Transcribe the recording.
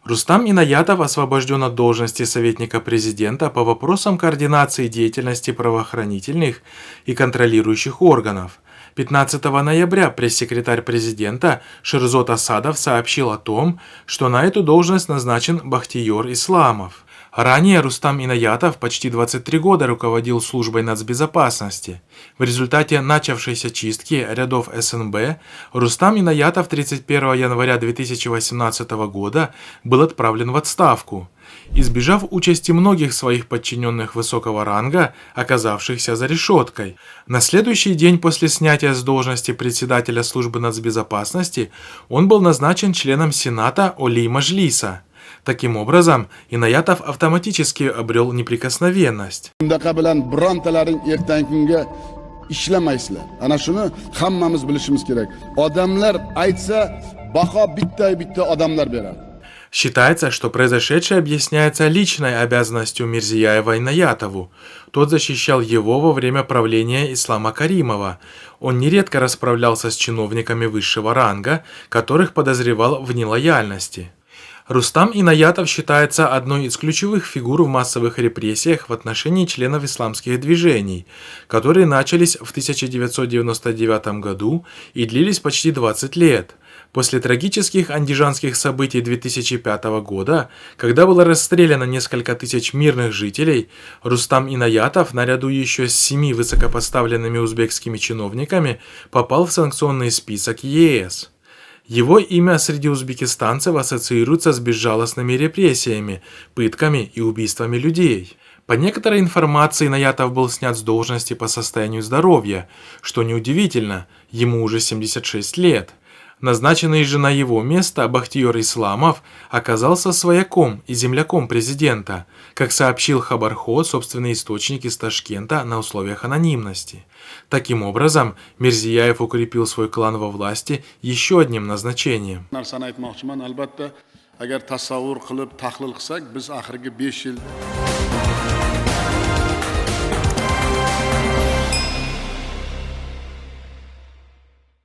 Рустам Инаятов освобожден от должности советника президента по вопросам координации деятельности правоохранительных и контролирующих органов. 15 ноября пресс-секретарь президента Шерзот Асадов сообщил о том, что на эту должность назначен Бахтиер Исламов. Ранее Рустам Инаятов почти 23 года руководил службой нацбезопасности. В результате начавшейся чистки рядов СНБ Рустам Инаятов 31 января 2018 года был отправлен в отставку, избежав участи многих своих подчиненных высокого ранга, оказавшихся за решеткой. На следующий день после снятия с должности председателя службы нацбезопасности он был назначен членом Сената Олий Маджлиса. Таким образом, Инаятов автоматически обрел неприкосновенность. Ishlamaysilar. Ana shuni hammamiz bilishimiz kerak. Odamlar aytsa, baho bitta odamlar beradi. Считается, что произошедшее объясняется личной обязанностью Мирзияева Инаятову. Тот защищал его во время правления Ислама Каримова. Он нередко расправлялся с чиновниками высшего ранга, которых подозревал в нелояльности. Рустам Инаятов считается одной из ключевых фигур в массовых репрессиях в отношении членов исламских движений, которые начались в 1999 году и длились почти 20 лет. После трагических андижанских событий 2005 года, когда было расстреляно несколько тысяч мирных жителей, Рустам Инаятов, наряду еще с 7 высокопоставленными узбекскими чиновниками, попал в санкционный список ЕС. Его имя среди узбекистанцев ассоциируется с безжалостными репрессиями, пытками и убийствами людей. По некоторой информации, Инаятов был снят с должности по состоянию здоровья, что неудивительно, ему уже 76 лет. Назначенный же на его место Бахтиер Исламов оказался свояком и земляком президента, как сообщил Хабархо, собственный источник из Ташкента, на условиях анонимности. Таким образом, Мирзияев укрепил свой клан во власти еще одним назначением. Agar tasavvur qilib tahlil qilsak, biz oxirgi 5 yil